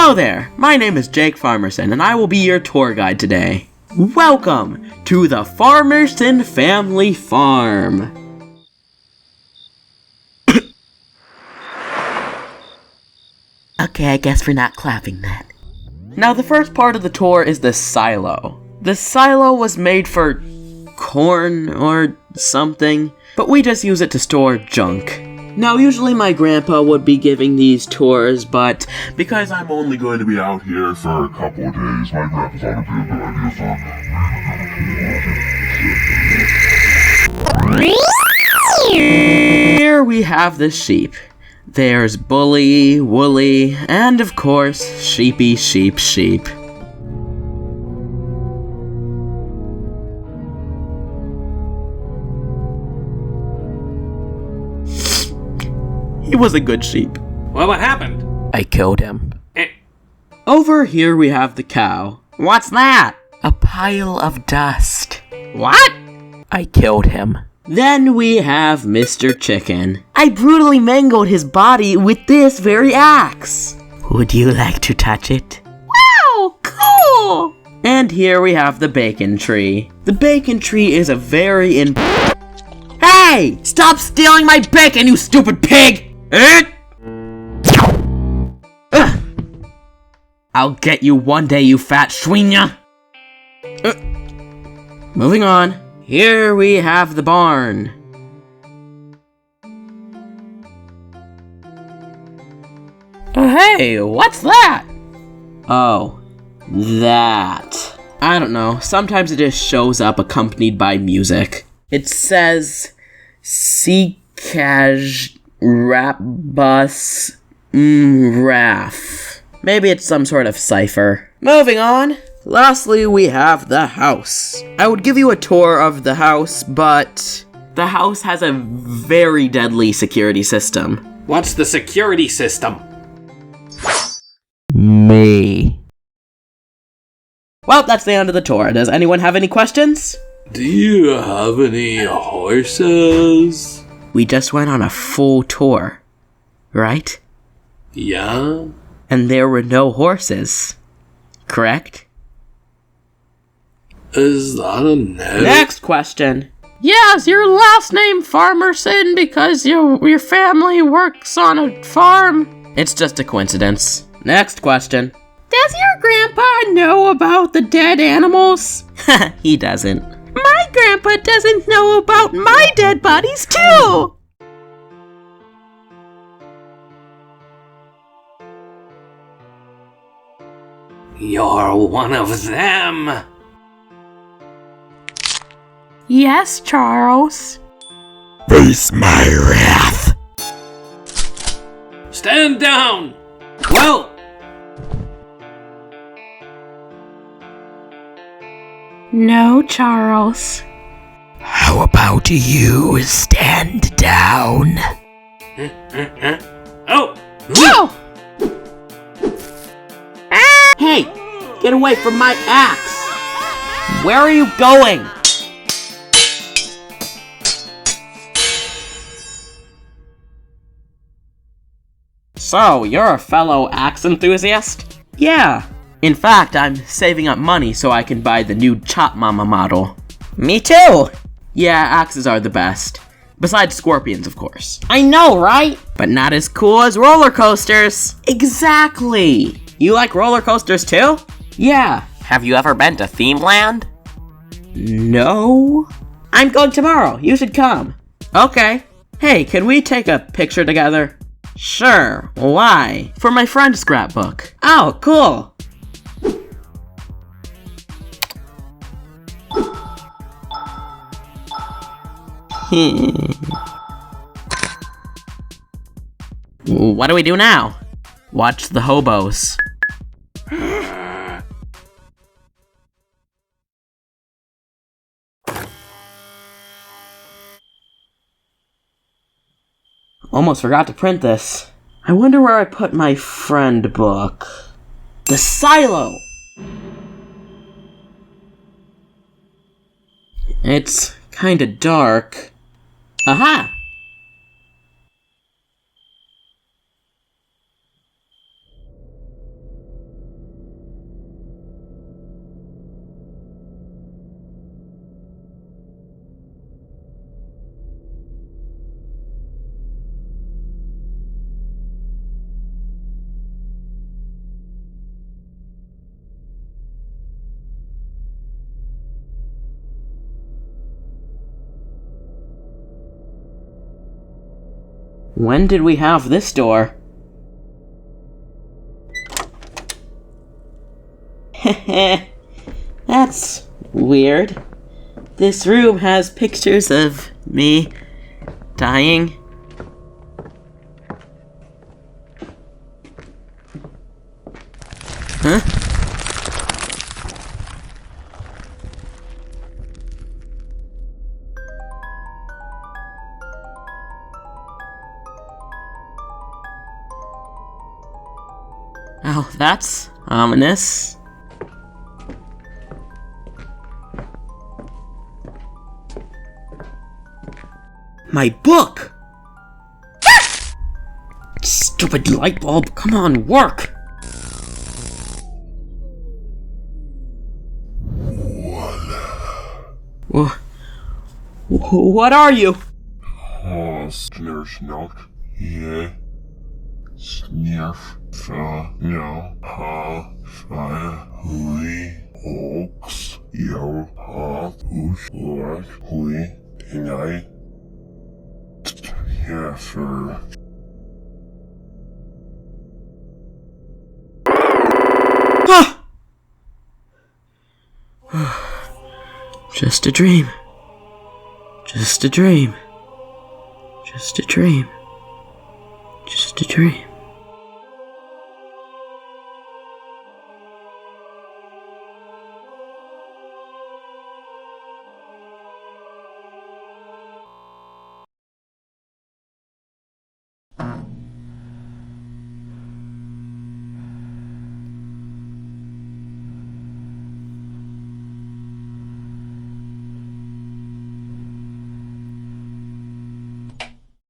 Hello there, my name is Jake Farmerson, and I will be your tour guide today. Welcome to the Farmerson Family Farm. Okay, I guess we're not clapping that. Now, the first part of the tour is the silo. The silo was made for corn or something, but we just use it to store junk. Now, usually my grandpa would be giving these tours, but because I'm only going to be out here for a couple of days, my grandpa thought it'd be a good idea for Here we have the sheep. There's Bully, Woolly, and of course, Sheepy Sheep Sheep. He was a good sheep. Well, what happened? I killed him. Over here we have the cow. What's that? A pile of dust. What? I killed him. Then we have Mr. Chicken. I brutally mangled his body with this very axe. Would you like to touch it? Wow, cool! And here we have the bacon tree. The bacon tree is a very Hey! Stop stealing my bacon, you stupid pig! I'll get you one day, you fat schwinya! Moving on. Here we have the barn. Hey, what's that? Oh, that. I don't know. Sometimes it just shows up accompanied by music. It says Sikaj Rapbus Raf. Maybe it's some sort of cipher. Moving on. Lastly, we have the house. I would give you a tour of the house, but the house has a very deadly security system. What's the security system? Me. Well, that's the end of the tour. Does anyone have any questions? Do you have any horses? We just went on a full tour, right? Yeah? And there were no horses, correct? Is that a no? Next question. Yeah, is your last name Farmerson because your family works on a farm? It's just a coincidence. Next question. Does your grandpa know about the dead animals? He doesn't. My grandpa doesn't know about my dead bodies too! You're one of them! Yes, Charles. Face my wrath. Stand down! Well! No, Charles. How about you stand down? Oh! Whoa! Hey, get away from my axe! Where are you going? So, you're a fellow axe enthusiast? Yeah. In fact, I'm saving up money so I can buy the new Chop Mama model. Me too! Yeah, axes are the best. Besides scorpions, of course. I know, right? But not as cool as roller coasters. Exactly! You like roller coasters too? Yeah. Have you ever been to Themeland? No. I'm going tomorrow. You should come. Okay. Hey, can we take a picture together? Sure. Why? For my friend's scrapbook. Oh, cool. What do we do now? Watch the hobos. Almost forgot to print this. I wonder where I put my friend book. The silo! It's kinda dark. Aha! When did we have this door? That's weird. This room has pictures of me dying. Huh? Oh, that's ominous. My book! Stupid light bulb, come on, work! What are you? Snurrsnok, je, snurf, fa, no, ha, fa, hui, ox, yo, ha, oes, lak, hui, pinai, ja, sir. Just a dream. Just a dream. Just a dream. Just a dream.